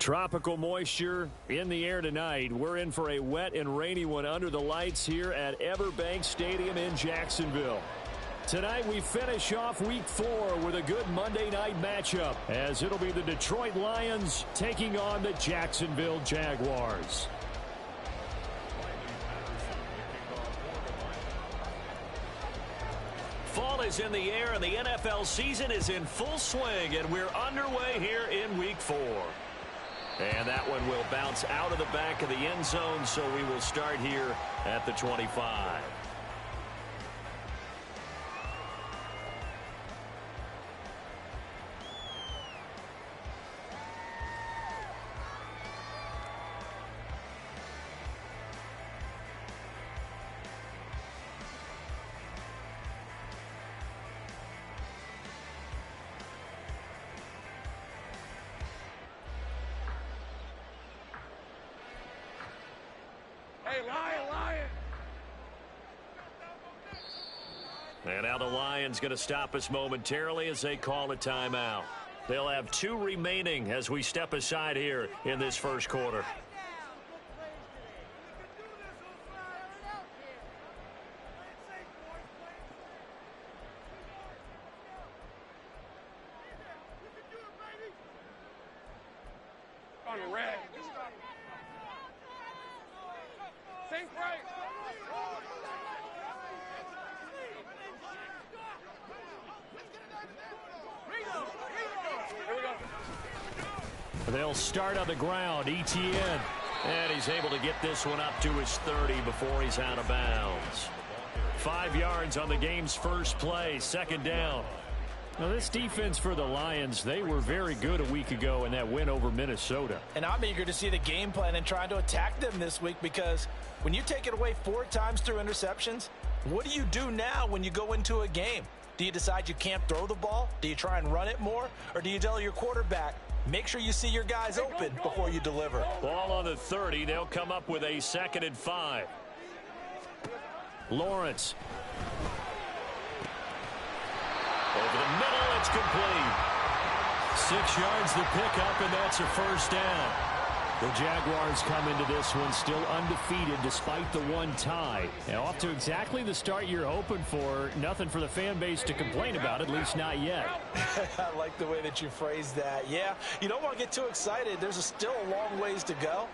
Tropical moisture in the air tonight. We're in for a wet and rainy one under the lights here at Everbank Stadium in Jacksonville. Tonight we finish off Week 4 with a good Monday night matchup, as it'll be the Detroit Lions taking on the Jacksonville Jaguars. Fall is in the air and the NFL season is in full swing, and we're underway here in Week 4. And that one will bounce out of the back of the end zone, so we will start here at the 25. And now the Lions going to stop us momentarily as they call a timeout. They'll have 2 remaining as we step aside here in this first quarter. On the red. Think right. They'll start on the ground. Etienne. And he's able to get this one up to his 30 before he's out of bounds. 5 yards on the game's first play. Second down. Now, this defense for the Lions, they were very good a week ago in that win over Minnesota. And I'm eager to see the game plan and trying to attack them this week, because when you take it away 4 times through interceptions, what do you do now when you go into a game? Do you decide you can't throw the ball? Do you try and run it more? Or do you tell your quarterback, make sure you see your guys open before you deliver? Ball on the 30. They'll come up with a 2nd and 5. Lawrence. Over the middle, it's complete. 6 yards the pickup, and that's a first down. The Jaguars come into this one still undefeated despite the 1 tie. Now, off to exactly the start you're hoping for. Nothing for the fan base to complain about, at least not yet. I like the way that you phrased that. Yeah, you don't want to get too excited. There's still a long ways to go.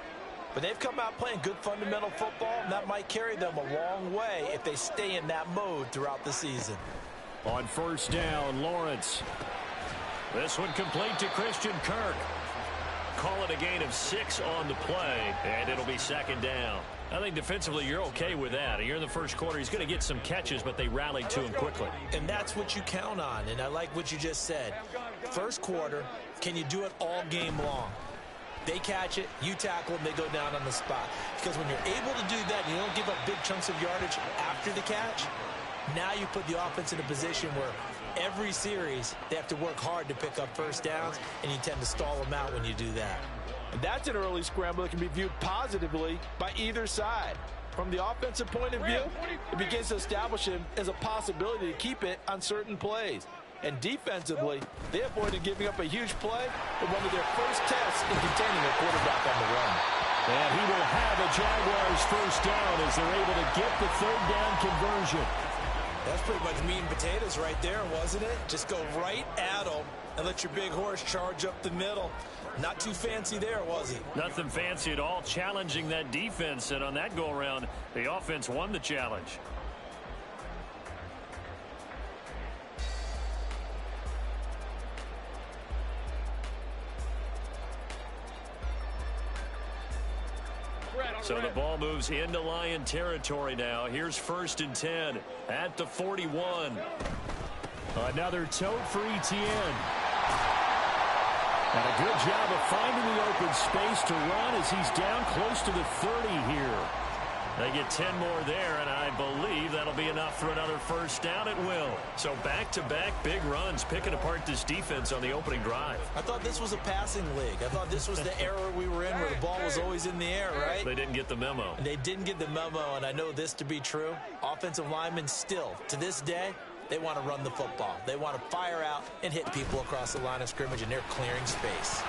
But they've come out playing good fundamental football, and that might carry them a long way if they stay in that mode throughout the season. On first down, Lawrence. This one complete to Christian Kirk. Call it a gain of 6 on the play, and it'll be 2nd down. I think defensively you're okay with that. Here in the first quarter, he's going to get some catches, but they rallied to him quickly. And that's what you count on, and I like what you just said. First quarter, can you do it all game long? They catch it, you tackle them, they go down on the spot. Because when you're able to do that, you don't give up big chunks of yardage after the catch. Now you put the offense in a position where every series they have to work hard to pick up first downs, and you tend to stall them out when you do that. And that's an early scramble that can be viewed positively by either side. From the offensive point of view, it begins to establish him as a possibility to keep it on certain plays. And defensively, they avoided giving up a huge play in one of their first tests in containing a quarterback on the run. And he will have a Jaguars first down as they're able to get the 3rd down conversion. That's pretty much meat and potatoes right there, wasn't it? Just go right at them and let your big horse charge up the middle. Not too fancy there, was he? Nothing fancy at all, challenging that defense. And on that go-around, the offense won the challenge. So the ball moves into Lion territory now. Here's 1st and 10 at the 41. Another tote for Etienne. And a good job of finding the open space to run as he's down close to the 30 here. They get 10 more there, and I believe that'll be enough for another first down. It will. So back-to-back big runs, picking apart this defense on the opening drive. I thought this was a passing league. I thought this was the era we were in where the ball was always in the air, right? They didn't get the memo. They didn't get the memo, and I know this to be true. Offensive linemen still, to this day, they want to run the football. They want to fire out and hit people across the line of scrimmage, and they're clearing space.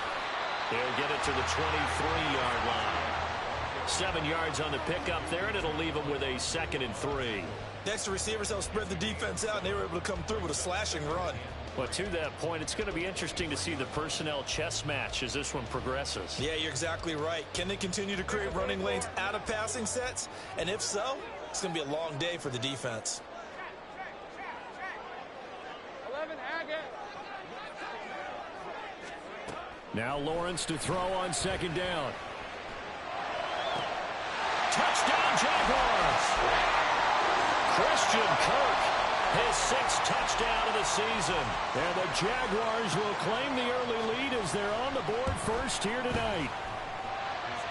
He'll get it to the 23-yard line. 7 yards on the pickup there, and it'll leave him with a 2nd and 3. Next to receivers helped spread the defense out, and they were able to come through with a slashing run. But to that point, it's going to be interesting to see the personnel chess match as this one progresses. Yeah, you're exactly right. Can they continue to create running lanes out of passing sets? And if so, it's going to be a long day for the defense. 11, Haggett. Now Lawrence to throw on 2nd down. Touchdown, Jaguars! Christian Kirk, his 6th touchdown of the season. And the Jaguars will claim the early lead as they're on the board first here tonight.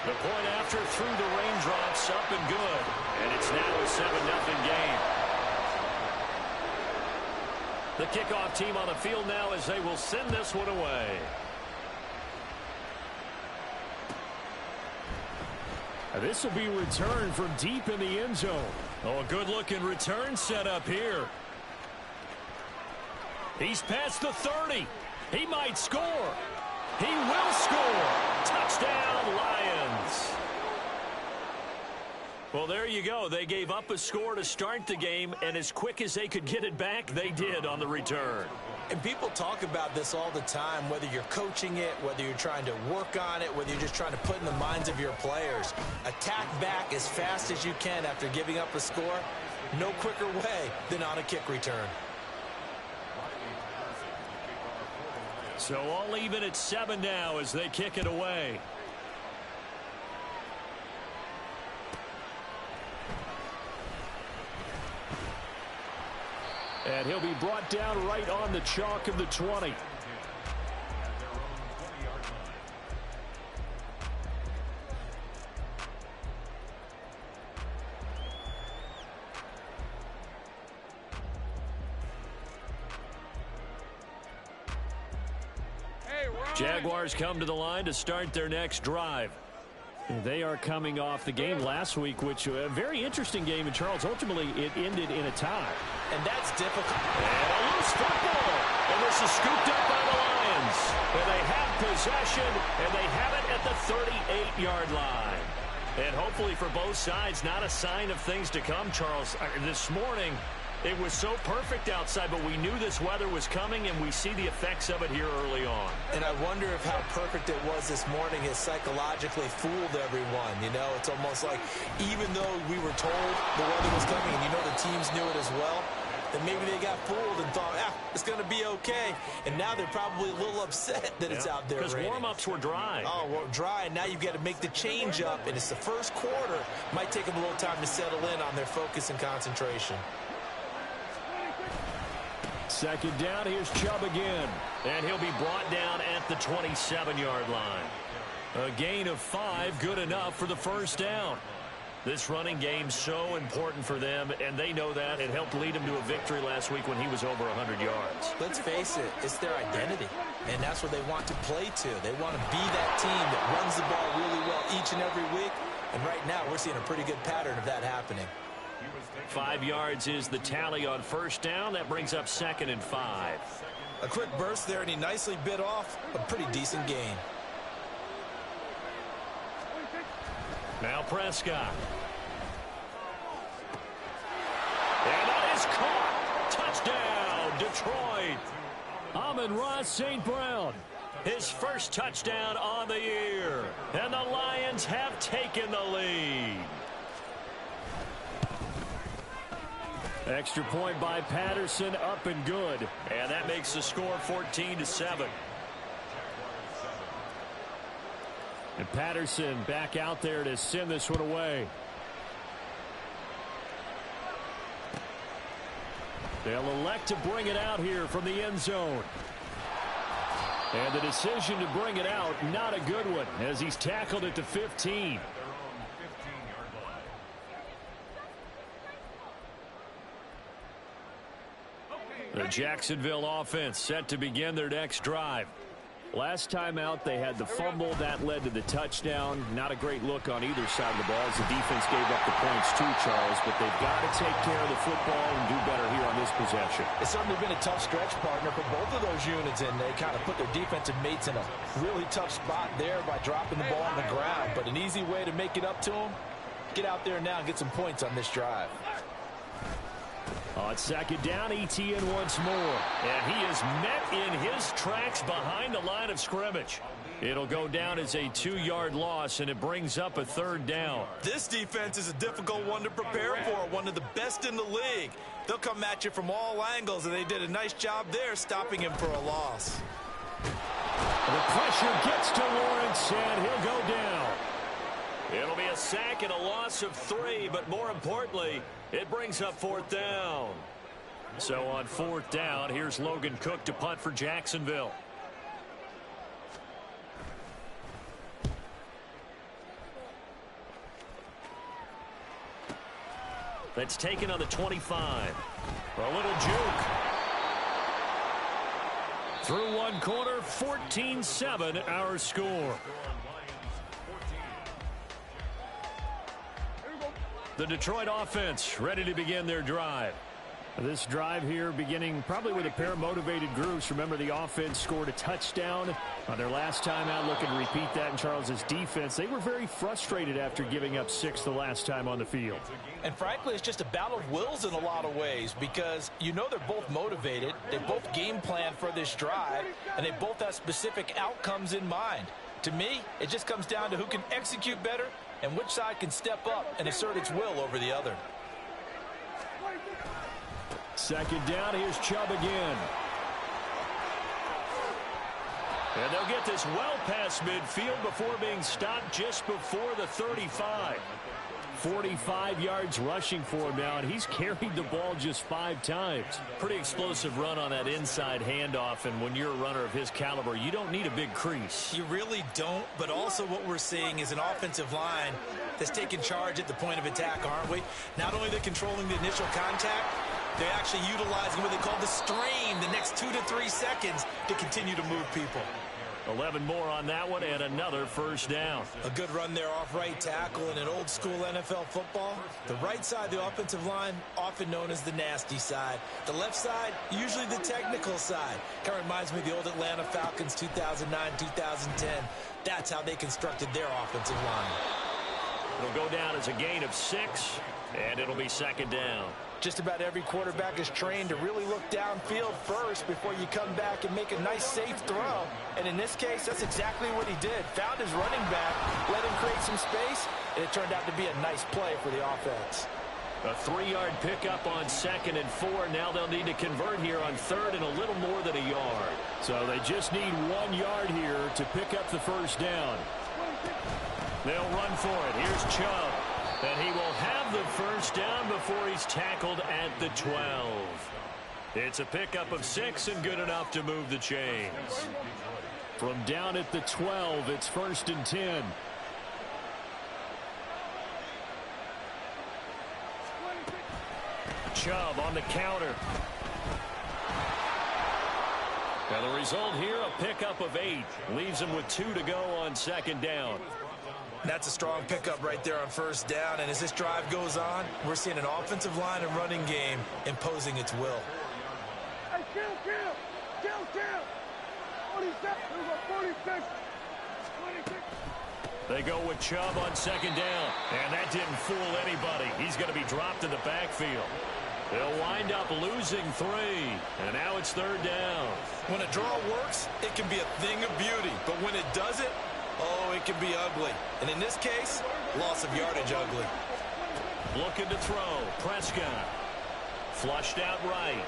The point after through the raindrops, up and good. And it's now a 7-0 game. The kickoff team on the field now as they will send this one away. This will be returned from deep in the end zone. Oh, a good-looking return set up here. He's past the 30. He might score. He will score. Touchdown, Lions. Well, there you go. They gave up a score to start the game, and as quick as they could get it back, they did on the return. And people talk about this all the time, whether you're coaching it, whether you're trying to work on it, whether you're just trying to put in the minds of your players. Attack back as fast as you can after giving up a score. No quicker way than on a kick return. So all even at 7 now as they kick it away. And he'll be brought down right on the chalk of the 20. Jaguars come to the line to start their next drive. They are coming off the game last week, which a very interesting game in Charles. Ultimately, it ended in a tie. And that's difficult. And a loose football. And this is scooped up by the Lions. And they have possession, and they have it at the 38-yard line. And hopefully for both sides, not a sign of things to come, Charles. This morning, it was so perfect outside, but we knew this weather was coming, and we see the effects of it here early on. And I wonder if how perfect it was this morning has psychologically fooled everyone. You know, it's almost like even though we were told the weather was coming, and you know the teams knew it as well, that maybe they got fooled and thought, it's going to be okay. And now they're probably a little upset that it's out there raining. Because warm-ups were dry. Oh, well, dry, and now you've got to make the change up, and it's the first quarter. Might take them a little time to settle in on their focus and concentration. 2nd down, here's Chubb again. And he'll be brought down at the 27-yard line. A gain of 5, good enough for the first down. This running game so important for them, and they know that. It helped lead them to a victory last week when he was over 100 yards. Let's face it, it's their identity, and that's what they want to play to. They want to be that team that runs the ball really well each and every week, and right now we're seeing a pretty good pattern of that happening. 5 yards is the tally on first down. That brings up 2nd and 5. A quick burst there, and he nicely bit off a pretty decent gain. Now Prescott. And that is caught. Touchdown, Detroit. Amon-Ra St. Brown. His first touchdown on the year. And the Lions have taken the lead. Extra point by Patterson, up and good. And that makes the score 14-7. And Patterson back out there to send this one away. They'll elect to bring it out here from the end zone. And the decision to bring it out, not a good one, as he's tackled at the 15. The Jacksonville offense set to begin their next drive. Last time out, they had the fumble. That led to the touchdown. Not a great look on either side of the ball as the defense gave up the points too, Charles. But they've got to take care of the football and do better here on this possession. It's certainly been a tough stretch, partner, for both of those units, and they kind of put their defensive mates in a really tough spot there by dropping the ball on the ground. But an easy way to make it up to them, get out there now and get some points on this drive. On second down, Etienne once more. And he is met in his tracks behind the line of scrimmage. It'll go down as a 2-yard loss, and it brings up a third down. This defense is a difficult one to prepare for, one of the best in the league. They'll come at you from all angles, and they did a nice job there stopping him for a loss. The pressure gets to Lawrence, and he'll go down. It'll be a sack and a loss of 3, but more importantly, it brings up fourth down. So on fourth down, here's Logan Cook to punt for Jacksonville. That's taken on the 25. A little juke. Through one quarter, 14-7 our score. The Detroit offense ready to begin their drive. This drive here beginning probably with a pair of motivated groups. Remember, the offense scored a touchdown on their last time out. Looking to repeat that in Charles's defense. They were very frustrated after giving up 6 the last time on the field. And frankly, it's just a battle of wills in a lot of ways because you know they're both motivated. They both game plan for this drive, and they both have specific outcomes in mind. To me, it just comes down to who can execute better and which side can step up and assert its will over the other. Second down, here's Chubb again. And they'll get this well past midfield before being stopped just before the 35. 45 yards rushing for him now, and he's carried the ball just 5 times. Pretty explosive run on that inside handoff, and when you're a runner of his caliber, you don't need a big crease. You really don't, but also what we're seeing is an offensive line that's taking charge at the point of attack, aren't we? Not only they're controlling the initial contact, they're actually utilizing what they call the stream, the next 2 to 3 seconds to continue to move people. 11 more on that one and another first down. A good run there off right tackle in an old school NFL football. The right side of the offensive line, often known as the nasty side. The left side, usually the technical side. Kind of reminds me of the old Atlanta Falcons 2009, 2010. That's how they constructed their offensive line. It'll go down as a gain of 6, and it'll be second down. Just about every quarterback is trained to really look downfield first before you come back and make a nice, safe throw. And in this case, that's exactly what he did. Found his running back, let him create some space, and it turned out to be a nice play for the offense. A 3-yard pickup on 2nd and 4. Now they'll need to convert here on 3rd and a little more than a yard. So they just need 1 yard here to pick up the first down. They'll run for it. Here's Chubb. And he will have the first down before he's tackled at the 12. It's a pickup of 6 and good enough to move the chains. From down at the 12, it's 1st and 10. Chubb on the counter. Now the result here, a pickup of 8. Leaves him with 2 to go on 2nd down. That's a strong pickup right there on first down. And as this drive goes on, we're seeing an offensive line and running game imposing its will. Hey, kill. 46. They go with Chubb on 2nd down. And that didn't fool anybody. He's going to be dropped in the backfield. They'll wind up losing 3. And now it's 3rd down. When a draw works, it can be a thing of beauty. But when it doesn't, oh, it can be ugly. And in this case, loss of yardage ugly. Looking to throw. Prescott. Flushed out right.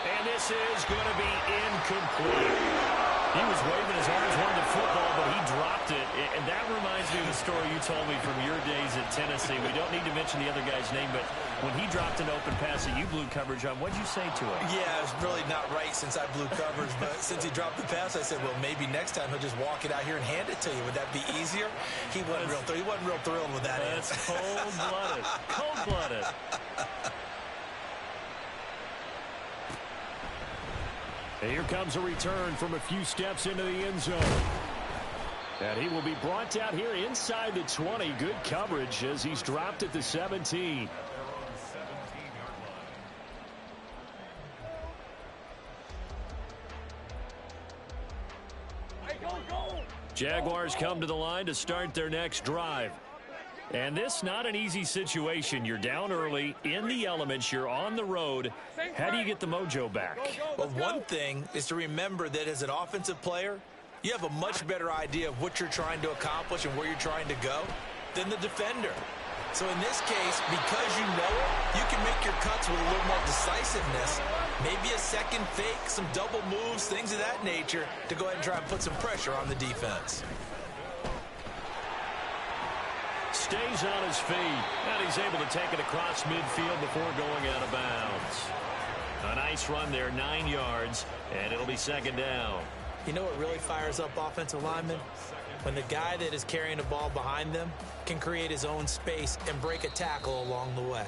And this is going to be incomplete. He was waving his arms, wanting the football, but he dropped it. And that reminds me of the story you told me from your days at Tennessee. We don't need to mention the other guy's name, but when he dropped an open pass that you blew coverage on, what'd you say to him? Yeah, it's really not right since I blew coverage, but since he dropped the pass, I said, well, maybe next time he'll just walk it out here and hand it to you. Would that be easier? He wasn't real thrilled with that answer. That's cold-blooded. Cold-blooded. And here comes a return from a few steps into the end zone. And he will be brought down here inside the 20. Good coverage as he's dropped at the 17. Jaguars come to the line to start their next drive. And this not an easy situation. You're down early, in the elements, you're on the road. How do you get the mojo back? Well, one thing is to remember that as an offensive player, you have a much better idea of what you're trying to accomplish and where you're trying to go than the defender. So in this case, because you know it, you can make your cuts with a little more decisiveness. Maybe a second fake, some double moves, things of that nature to go ahead and try and put some pressure on the defense. Stays on his feet, and he's able to take it across midfield before going out of bounds. A nice run there, 9 yards, and it'll be second down. You know what really fires up offensive linemen? When the guy that is carrying the ball behind them can create his own space and break a tackle along the way.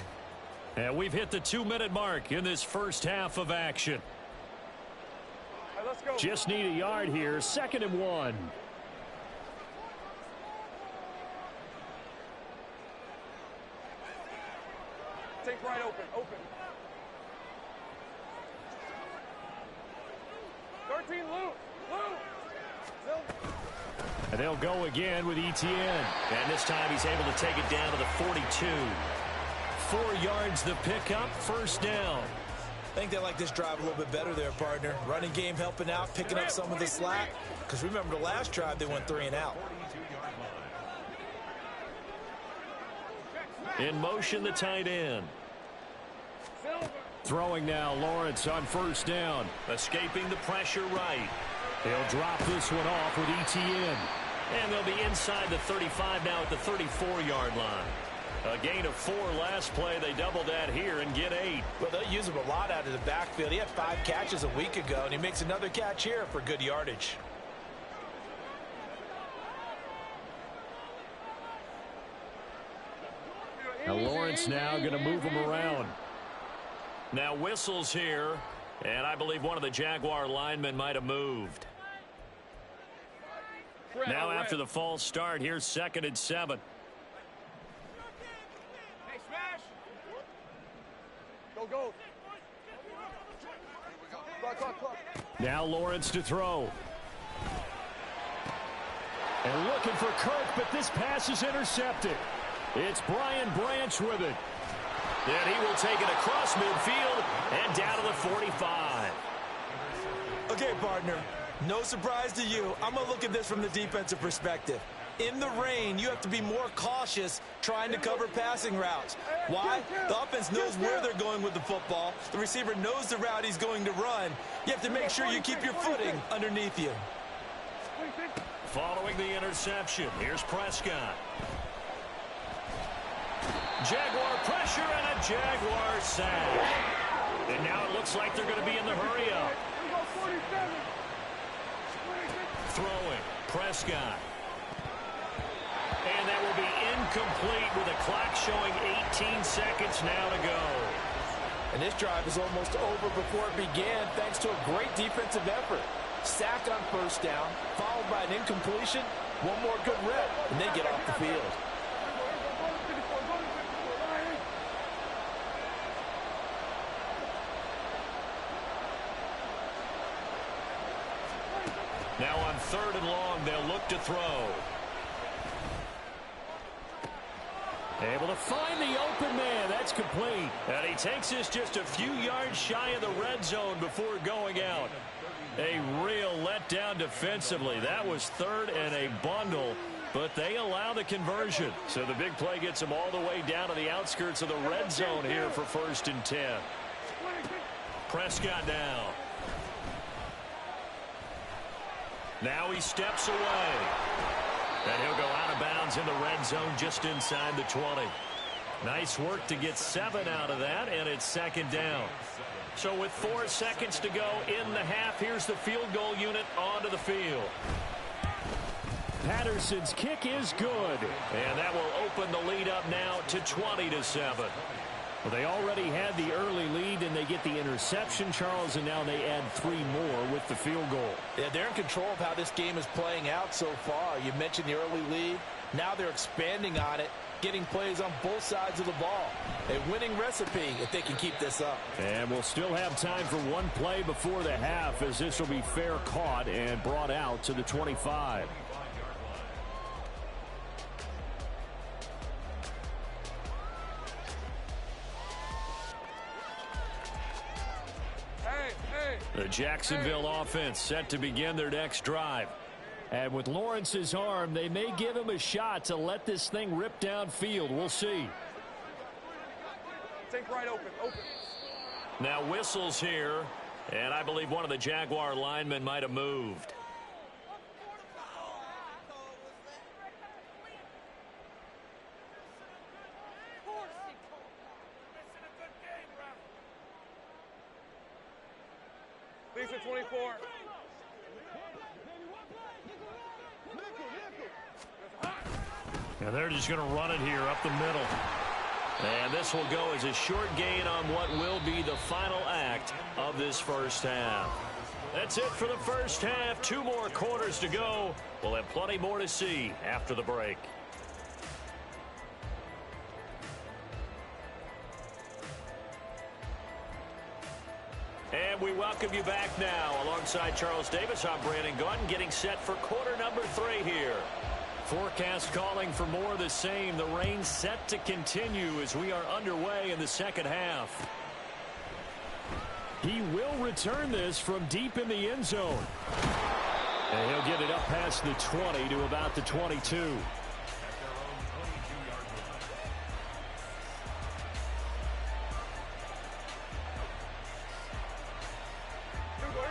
And we've hit the 2-minute mark in this first half of action. Right, let's go. Just need a yard here, 2nd and 1. Take right open, open. 13, Luke. And they'll go again with Etienne. And this time he's able to take it down to the 42. 4 yards the pickup, first down. I think they like this drive a little bit better there, partner. Running game helping out, picking up some of the slack. Because remember the last drive they went 3 and out. In motion, the tight end. Throwing now, Lawrence on first down. Escaping the pressure right. They'll drop this one off with Etienne. And they'll be inside the 35 now at the 34-yard line. A gain of 4 last play. They double that here and get 8. Well, they'll use him a lot out of the backfield. He had 5 catches a week ago, and he makes another catch here for good yardage. Now Lawrence now going to move him around. Now whistles here, and I believe one of the Jaguar linemen might have moved. Now after the false start, here's 2nd and 7. Hey, smash. Go. Clock. Now Lawrence to throw. And looking for Kirk, but this pass is intercepted. It's Brian Branch with it. And he will take it across midfield and down to the 45. Okay, partner, no surprise to you. I'm going to look at this from the defensive perspective. In the rain, you have to be more cautious trying to cover passing routes. Why? The offense knows where they're going with the football. The receiver knows the route he's going to run. You have to make sure you keep your footing underneath you. Following the interception, here's Prescott. Jaguar pressure and a Jaguar sack. And now it looks like they're going to be in the hurry-up. Throwing, Prescott. And that will be incomplete with a clock showing 18 seconds now to go. And this drive is almost over before it began thanks to a great defensive effort. Sack on first down, followed by an incompletion, one more good rep, and they get off the field. Now on 3rd and long, they'll look to throw. Able to find the open man. That's complete. And he takes this just a few yards shy of the red zone before going out. A real letdown defensively. That was 3rd and a bundle, but they allow the conversion. So the big play gets them all the way down to the outskirts of the red zone here for 1st and 10. Prescott now. Now he steps away. And he'll go out of bounds in the red zone just inside the 20. Nice work to get 7 out of that, and it's 2nd down. So with 4 seconds to go in the half, here's the field goal unit onto the field. Patterson's kick is good. And that will open the lead up now to 20-7. Well, they already had the early lead, and they get the interception, Charles, and now they add 3 more with the field goal. Yeah, they're in control of how this game is playing out so far. You mentioned the early lead. Now they're expanding on it, getting plays on both sides of the ball. A winning recipe if they can keep this up. And we'll still have time for one play before the half, as this will be fair caught and brought out to the 25. The Jacksonville offense set to begin their next drive. And with Lawrence's arm, they may give him a shot to let this thing rip downfield. We'll see. Take right open. Now whistles here, and I believe one of the Jaguar linemen might have moved. Lisa 24. And they're just going to run it here up the middle. And this will go as a short gain on what will be the final act of this first half. That's it for the first half. 2 more quarters to go. We'll have plenty more to see after the break. And we welcome you back now. Alongside Charles Davis, I'm Brandon Gaudin, getting set for quarter number 3 here. Forecast calling for more of the same. The rain set to continue as we are underway in the second half. He will return this from deep in the end zone. And he'll get it up past the 20 to about the 22.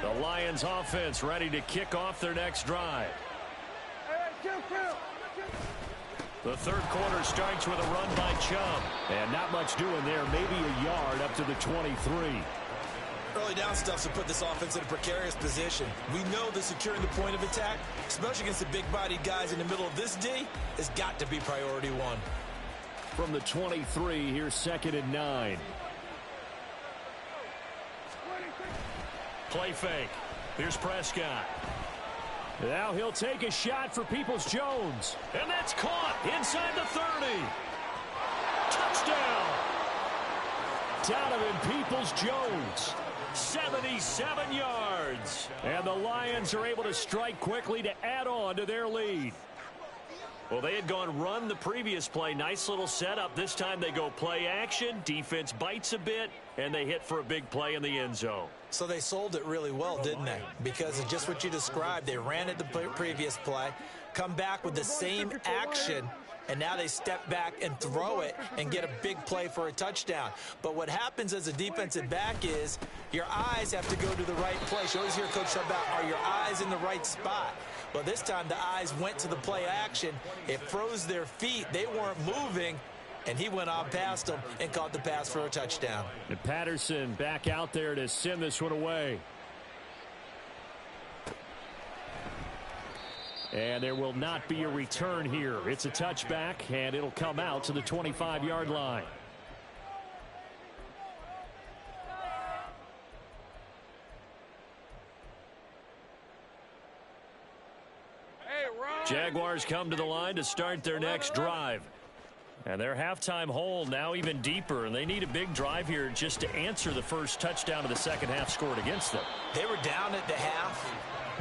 The Lions offense ready to kick off their next drive. The third quarter starts with a run by Chubb. And not much doing there. Maybe a yard up to the 23. Early down stuff to put this offense in a precarious position. We know that securing the point of attack, especially against the big-bodied guys in the middle of this D, has got to be priority 1. From the 23, here's 2nd and 9. Play fake. Here's Prescott. Now he'll take a shot for Peoples-Jones. And that's caught inside the 30. Touchdown. Donovan Peoples-Jones. 77 yards. And the Lions are able to strike quickly to add on to their lead. Well, they had gone run the previous play. Nice little setup. This time they go play action. Defense bites a bit, and they hit for a big play in the end zone. So they sold it really well, didn't they? Because of just what you described. They ran it the previous play, come back with the same action, and now they step back and throw it and get a big play for a touchdown. But what happens as a defensive back is your eyes have to go to the right place. You always hear Coach talk about, are your eyes in the right spot? Well, this time the eyes went to the play action. It froze their feet. They weren't moving, and he went on past them and caught the pass for a touchdown. And Patterson back out there to send this one away. And there will not be a return here. It's a touchback, and it'll come out to the 25-yard line. Jaguars come to the line to start their next drive. And their halftime hole now even deeper, and they need a big drive here just to answer the first touchdown of the second half scored against them. They were down at the half.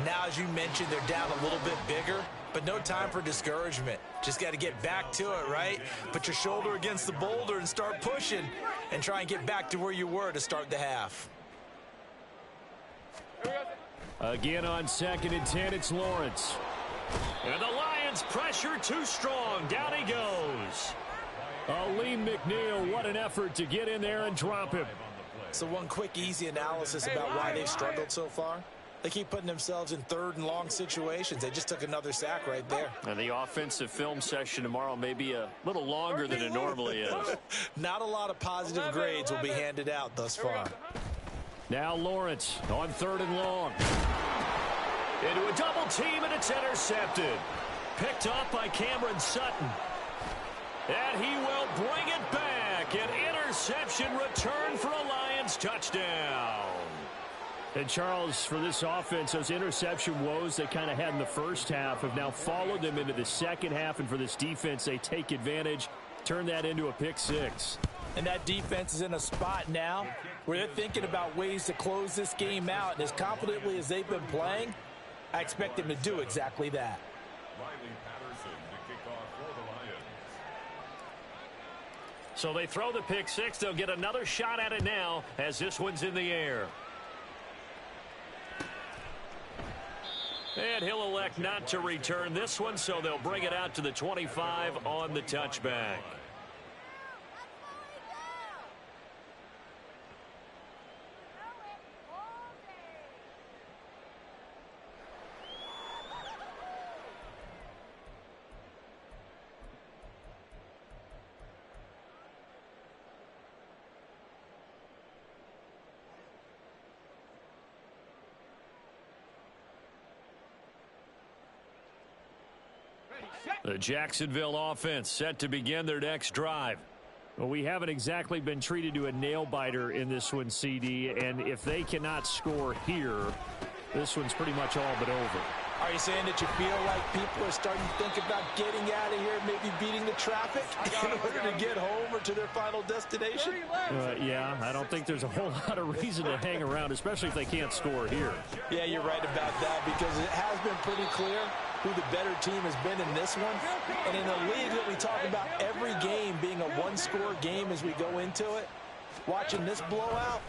Now, as you mentioned, they're down a little bit bigger, but no time for discouragement. Just got to get back to it, right? Put your shoulder against the boulder and start pushing and try and get back to where you were to start the half. Again on 2nd and 10, it's Lawrence. And the Lions pressure too strong. Down he goes. Aleem McNeil, what an effort to get in there and drop him. So one quick, easy analysis about why they've struggled so far. They keep putting themselves in 3rd and long situations. They just took another sack right there. And the offensive film session tomorrow may be a little longer than it normally is. Not a lot of positive grades will be handed out thus far. Now Lawrence on 3rd and long. Into a double team, and it's intercepted. Picked off by Cameron Sutton. And he will bring it back. second. Interception, return for a Lions touchdown. And Charles, for this offense, those interception woes they kind of had in the first half have now followed them into the second half. And for this defense, they take advantage, turn that into a pick six. And that defense is in a spot now where they're thinking about ways to close this game out. And as confidently as they've been playing, I expect them to do exactly that. Riley Patterson, the kickoff for the Lions. So they throw the pick six. They'll get another shot at it now as this one's in the air. And he'll elect not to return this one, so they'll bring it out to the 25 on the touchback. The Jacksonville offense set to begin their next drive. Well, we haven't exactly been treated to a nail-biter in this one, CD, and if they cannot score here, this one's pretty much all but over. Are you saying that you feel like people are starting to think about getting out of here, maybe beating the traffic in order to get home or to their final destination? Yeah, I don't think there's a whole lot of reason to hang around, especially if they can't score here. Yeah, you're right about that because it has been pretty clear who the better team has been in this one. And in a league that we talk about every game being a one-score game as we go into it, watching this blowout,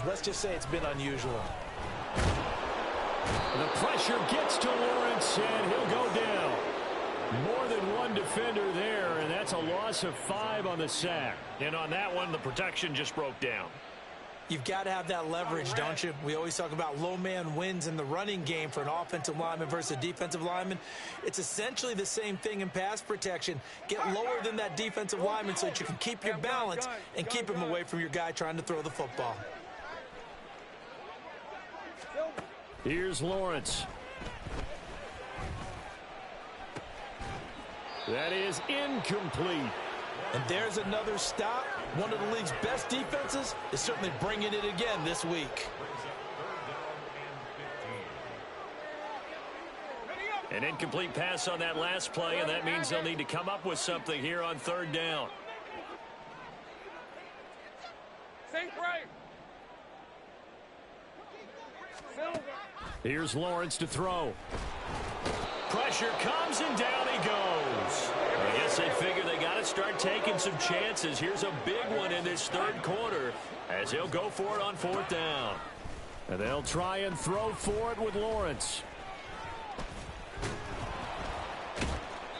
let's just say it's been unusual. The pressure gets to Lawrence, and he'll go down. More than one defender there, and that's a loss of 5 on the sack. And on that one, the protection just broke down. You've got to have that leverage, don't you? We always talk about low man wins in the running game for an offensive lineman versus a defensive lineman. It's essentially the same thing in pass protection. Get lower than that defensive lineman so that you can keep your balance and keep him away from your guy trying to throw the football. Here's Lawrence. That is incomplete. And there's another stop. One of the league's best defenses is certainly bringing it again this week. An incomplete pass on that last play, and that means they'll need to come up with something here on third down. Safe right. Here's Lawrence to throw. Pressure comes, and down he goes. I guess they figure they got to start taking some chances. Here's a big one in this third quarter as he'll go for it on fourth down. And they'll try and throw for it with Lawrence.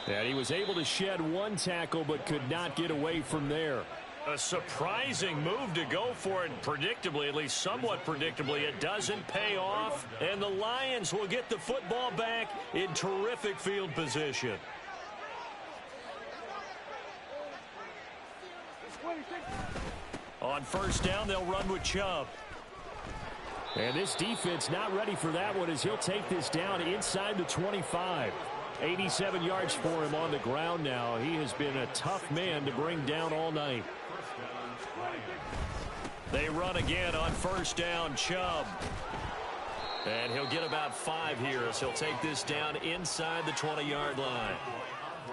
And he was able to shed one tackle but could not get away from there. A surprising move to go for it predictably, at least somewhat predictably. It doesn't pay off, and the Lions will get the football back in terrific field position. On first down, they'll run with Chubb. And this defense not ready for that one as he'll take this down inside the 25. 87 yards for him on the ground now. He has been a tough man to bring down all night. They run again on first down, Chubb. And he'll get about 5 here as he'll take this down inside the 20-yard line.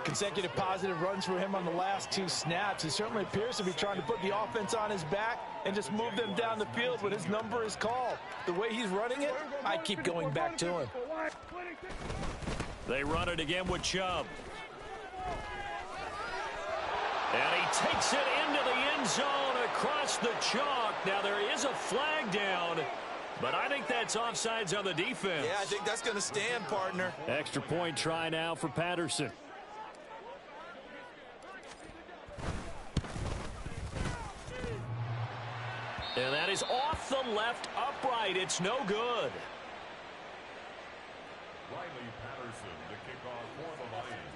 Consecutive positive runs for him on the last 2 snaps. He certainly appears to be trying to put the offense on his back and just move them down the field when his number is called. The way he's running it, I keep going back to him. They run it again with Chubb. And he takes it into the end zone across the chalk. Now there is a flag down, but I think that's offsides on the defense. Yeah, I think that's going to stand, partner. Extra point try now for Patterson. And that is off the left upright. It's no good. Riley Patterson, the kickoff for the Lions.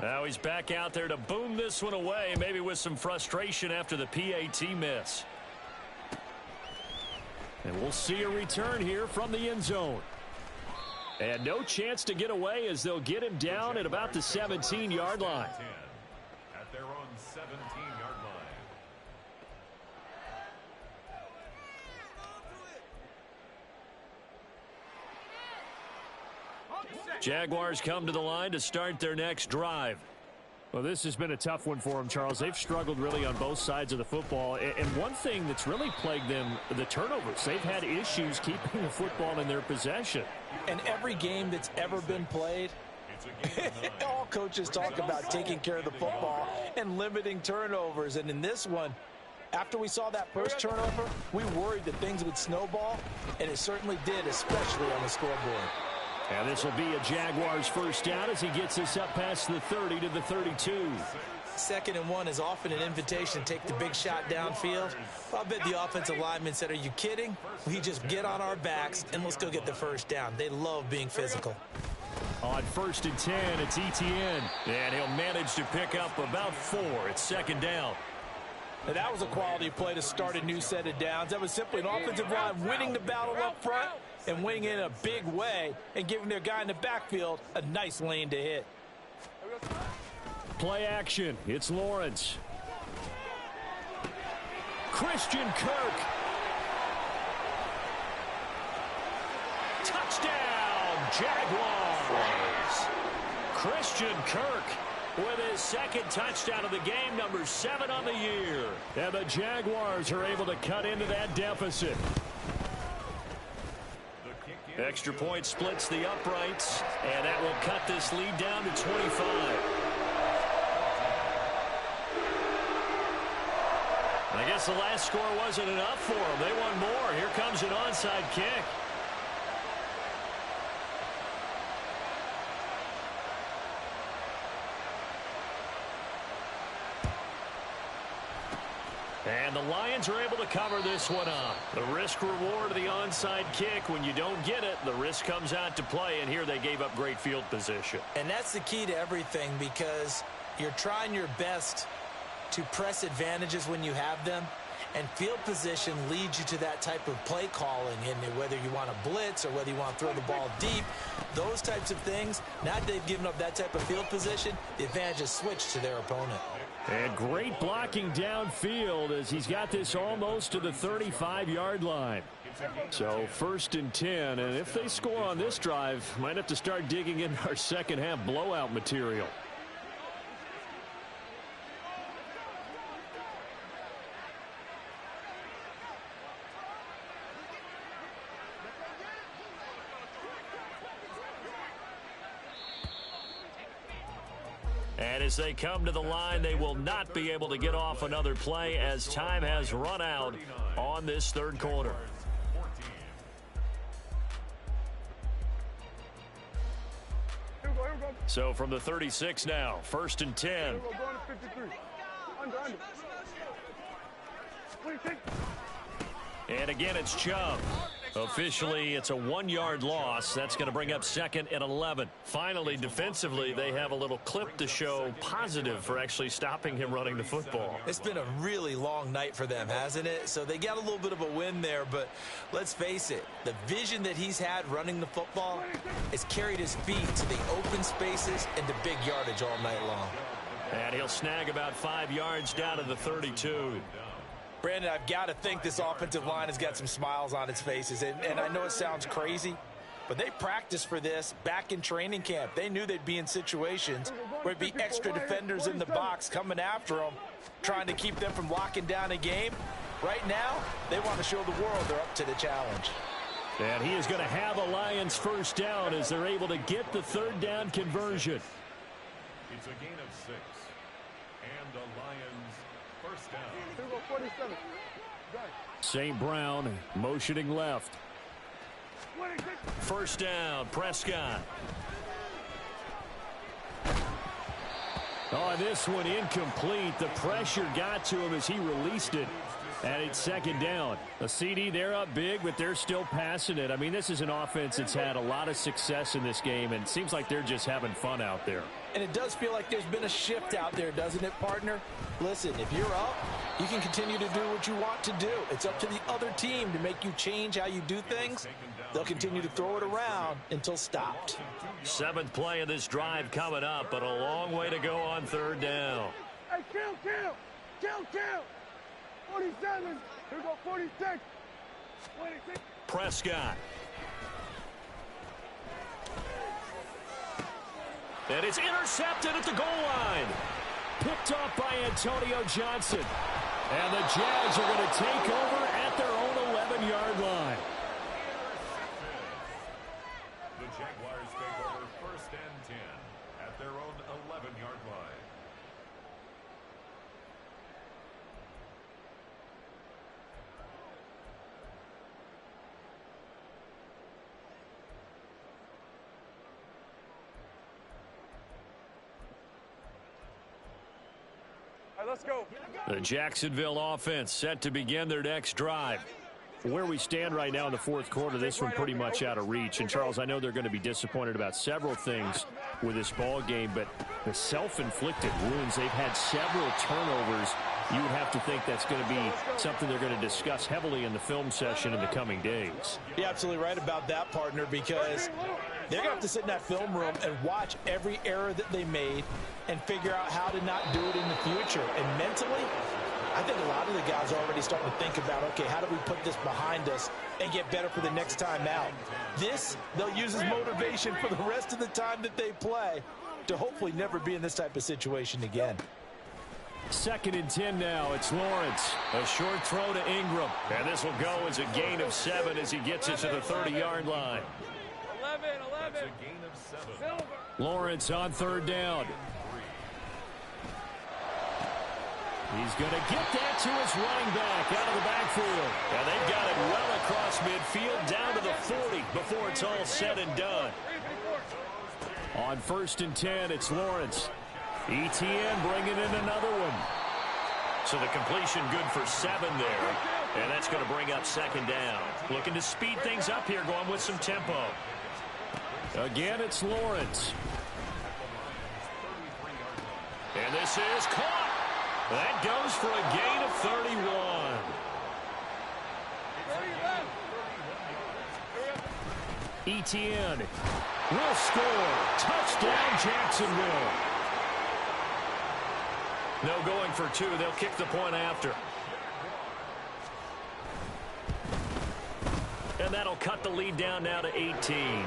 Now he's back out there to boom this one away, maybe with some frustration after the PAT miss. And we'll see a return here from the end zone. And no chance to get away as they'll get him down at about the 17-yard line. At their own Jaguars come to the line to start their next drive. Well, this has been a tough one for them, Charles. They've struggled really on both sides of the football. And one thing that's really plagued them, the turnovers. They've had issues keeping the football in their possession. And every game that's ever been played, all coaches talk about taking care of the football and limiting turnovers. And in this one, after we saw that first turnover, we worried that things would snowball, and it certainly did, especially on the scoreboard. And this will be a Jaguars first down as he gets us up past the 30 to the 32. 2nd and 1 is often an invitation to take the big shot downfield. I bet the offensive lineman said, are you kidding? We just get on our backs and let's go get the first down. They love being physical. On 1st and 10, it's Etienne. And he'll manage to pick up about 4. It's 2nd down. Now, that was a quality play to start a new set of downs. That was simply an offensive line winning the battle up front and winning in a big way and giving their guy in the backfield a nice lane to hit. Play action. It's Lawrence. Christian Kirk. Touchdown, Jaguars. Christian Kirk with his 2nd touchdown of the game, number 7 on the year. And the Jaguars are able to cut into that deficit. Extra point splits the uprights, and that will cut this lead down to 25. I guess the last score wasn't enough for them. They want more. Here comes an onside kick. And the Lions are able to cover this one up. The risk reward of the onside kick. When you don't get it, the risk comes out to play, and here they gave up great field position. And that's the key to everything, because you're trying your best to press advantages when you have them, and field position leads you to that type of play calling, and whether you want to blitz or whether you want to throw the ball deep, those types of things. Now that they've given up that type of field position, the advantage is switched to their opponent. And great blocking downfield as he's got this almost to the 35-yard line. So 1st and 10, and if they score on this drive, might have to start digging in our second half blowout material. And as they come to the line, they will not be able to get off another play as time has run out on this 3rd quarter. So from the 36 now, 1st and 10. And again, it's Chubb. Officially, it's a 1-yard loss. That's going to bring up 2nd and 11. Finally, defensively, they have a little clip to show positive for actually stopping him running the football. It's been a really long night for them, hasn't it? So they got a little bit of a win there, but let's face it, the vision that he's had running the football has carried his feet to the open spaces and the big yardage all night long. And he'll snag about 5 yards down to the 32. Brandon, I've got to think this offensive line has got some smiles on its faces. And I know it sounds crazy, but they practiced for this back in training camp. They knew they'd be in situations where it'd be extra defenders in the box coming after them, trying to keep them from locking down a game. Right now, they want to show the world they're up to the challenge. And he is going to have a Lions first down as they're able to get the 3rd down conversion. It's a gain of 6. And the Lions first down. St. Brown motioning left. First down, Prescott. Oh, this one incomplete. The pressure got to him as he released it. And it's 2nd down. A CD, they're up big, but they're still passing it. I mean, this is an offense that's had a lot of success in this game, and it seems like they're just having fun out there. And it does feel like there's been a shift out there, doesn't it, partner? Listen, if you're up, you can continue to do what you want to do. It's up to the other team to make you change how you do things. They'll continue to throw it around until stopped. 7th play of this drive coming up, but a long way to go on 3rd down. Hey, kill. 47. Here we go, 46. 26. Prescott. And it's intercepted at the goal line. Picked off by Antonio Johnson. And the Jags are going to take over at their own 11-yard line. The Jaguars take over 1st and 10 at their own 11-yard line. Let's go. The Jacksonville offense set to begin their next drive. Where we stand right now in the fourth quarter, this one pretty much out of reach. And, Charles, I know they're going to be disappointed about several things with this ball game, but the self-inflicted wounds, they've had several turnovers. You would have to think that's going to be something they're going to discuss heavily in the film session in the coming days. You're absolutely right about that, partner, because they're going to have to sit in that film room and watch every error that they made and figure out how to not do it in the future. And mentally, I think a lot of the guys are already starting to think about, okay, how do we put this behind us and get better for the next time out? This, they'll use as motivation for the rest of the time that they play to hopefully never be in this type of situation again. 2nd and 10 now. It's Lawrence. A short throw to Ingram. And this will go as a gain of 7 as he gets it to the 30-yard line. 11. That's a gain of 7. Lawrence on 3rd down. He's going to get that to his running back out of the backfield. And they've got it well across midfield down to the 40 before it's all said and done. On 1st and 10, it's Lawrence. ETN bringing in another one. So the completion good for 7 there. And that's going to bring up 2nd down. Looking to speed things up here, going with some tempo. Again, it's Lawrence. And this is caught. That goes for a gain of 31. ETN will score. Touchdown, Jacksonville. No going for 2. They'll kick the point after. And that'll cut the lead down now to 18.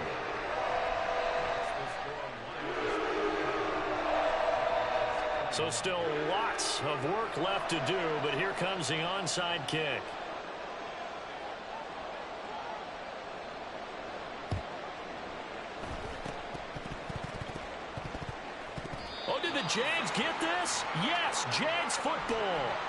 So still lots of work left to do, but here comes the onside kick. Oh, did the Jags get this? Yes, Jags football.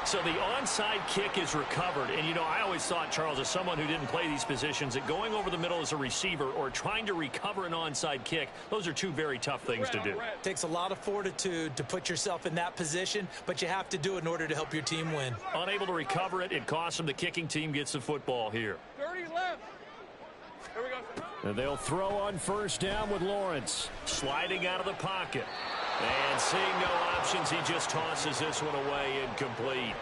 So the onside kick is recovered. And, you know, I always thought, Charles, as someone who didn't play these positions, that going over the middle as a receiver or trying to recover an onside kick, those are 2 very tough things to do. It takes a lot of fortitude to put yourself in that position, but you have to do it in order to help your team win. Unable to recover it, it costs them. The kicking team gets the football here. 30 left. Here we go. And they'll throw on 1st down with Lawrence. Sliding out of the pocket. And seeing no options, he just tosses this one away incomplete.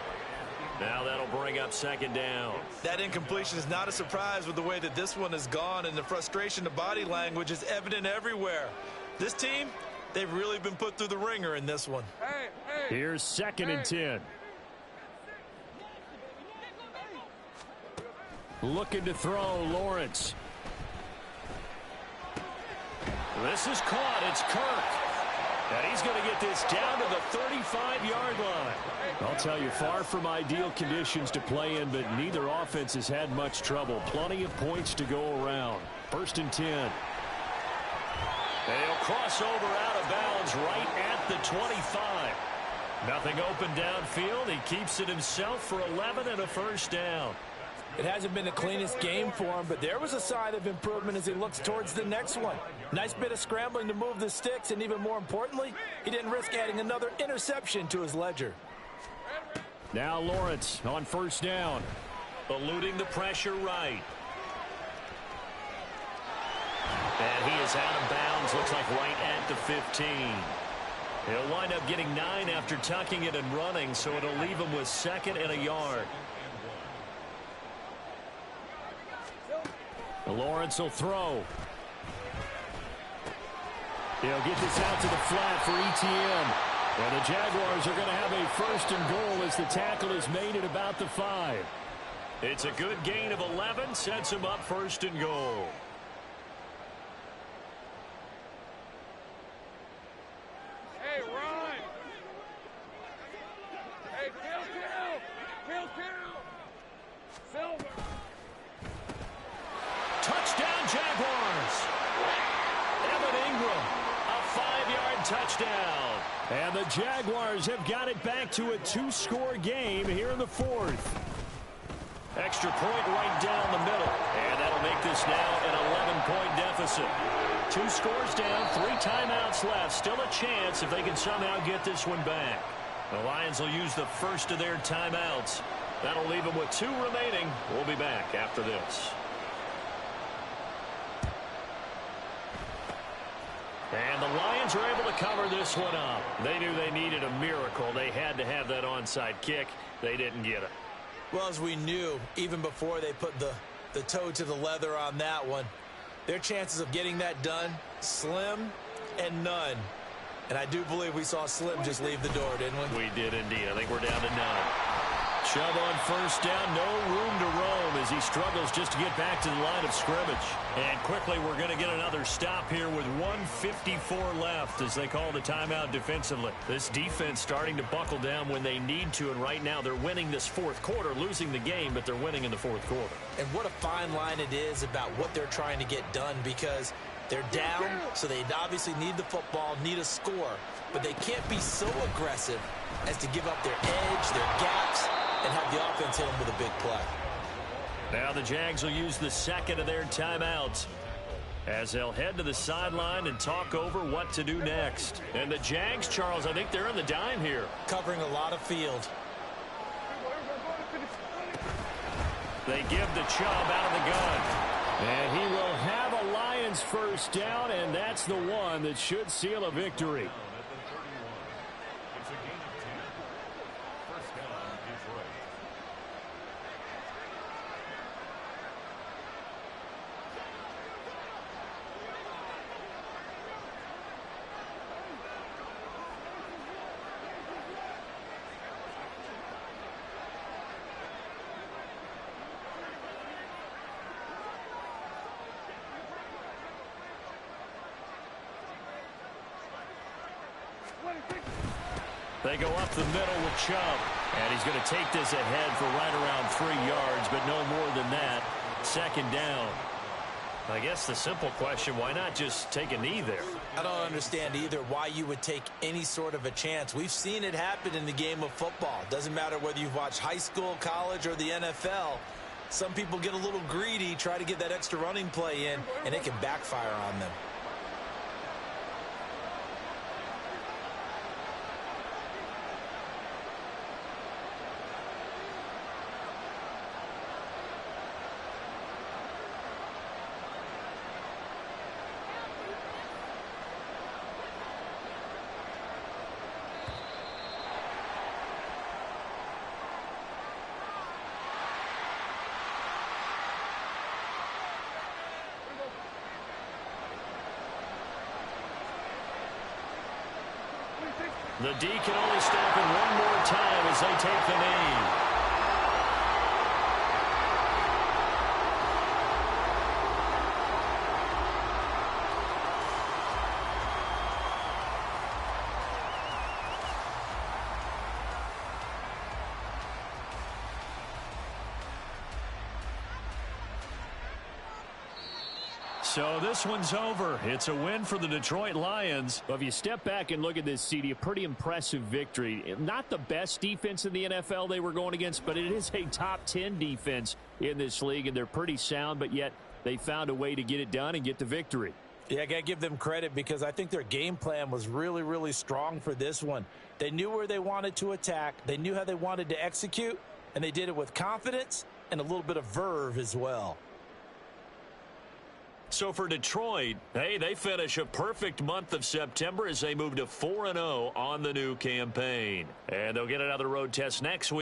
Now that'll bring up 2nd down. That incompletion is not a surprise with the way that this one has gone, and the frustration, the body language is evident everywhere. This team, they've really been put through the ringer in this one. Here's 2nd and 10. Looking to throw, Lawrence. This is caught. It's Kirk. And he's going to get this down to the 35-yard line. I'll tell you, far from ideal conditions to play in, but neither offense has had much trouble. Plenty of points to go around. 1st and 10. They'll cross over out of bounds right at the 25. Nothing open downfield. He keeps it himself for 11 and a 1st down. It hasn't been the cleanest game for him, but there was a sign of improvement as he looks towards the next one. Nice bit of scrambling to move the sticks, and even more importantly, he didn't risk adding another interception to his ledger. Now Lawrence on 1st down. Eluding the pressure right. And he is out of bounds, looks like right at the 15. He'll wind up getting 9 after tucking it and running, so it'll leave him with 2nd and a yard. Lawrence will throw. He'll get this out to the flat for ETN. And the Jaguars are going to have a 1st and goal as the tackle is made at about the 5. It's a good gain of 11, sets him up 1st and goal. Jaguars. Evan Ingram, a 5-yard touchdown. And the Jaguars have got it back to a 2-score game here in the 4th. Extra point right down the middle. And that'll make this now an 11-point deficit. 2 scores down, 3 timeouts left. Still a chance if they can somehow get this one back. The Lions will use the first of their timeouts. That'll leave them with 2 remaining. We'll be back after this. And the Lions are able to cover this one up. They knew they needed a miracle. They had to have that onside kick. They didn't get it. Well, as we knew, even before they put the toe to the leather on that one, their chances of getting that done, slim and none. And I do believe we saw Slim just leave the door, didn't we? We did indeed. I think we're down to 9. Chubb on first down, no room to roam as he struggles just to get back to the line of scrimmage. And quickly we're going to get another stop here with 1:54 left as they call the timeout defensively. This defense starting to buckle down when they need to, and right now they're winning this 4th quarter, losing the game, but they're winning in the 4th quarter. And what a fine line it is about what they're trying to get done, because they're down, so they obviously need the football, need a score, but they can't be so aggressive as to give up their edge, their gaps, and have the offense hit them with a big play. Now the Jags will use the second of their timeouts as they'll head to the sideline and talk over what to do next. And the Jags, Charles, I think they're on the dime here. Covering a lot of field. They give the Chubb out of the gun. And he will have a Lions first down, and that's the one that should seal a victory. It's a gain of 10. First down, Detroit. They go up the middle with Chubb. And he's going to take this ahead for right around 3 yards, but no more than that. Second down. I guess the simple question, why not just take a knee there? I don't understand either why you would take any sort of a chance. We've seen it happen in the game of football. Doesn't matter whether you've watched high school, college, or the NFL. Some people get a little greedy, try to get that extra running play in, and it can backfire on them. The D can only stop it one more time as they take the knee. So this one's over. It's a win for the Detroit Lions. Well, if you step back and look at this, CD, a pretty impressive victory. Not the best defense in the NFL they were going against, but it is a top 10 defense in this league, and they're pretty sound, but yet they found a way to get it done and get the victory. Yeah, I got to give them credit because I think their game plan was really, really strong for this one. They knew where they wanted to attack. They knew how they wanted to execute, and they did it with confidence and a little bit of verve as well. So for Detroit, hey, they finish a perfect month of September as they move to 4-0 on the new campaign. And they'll get another road test next week.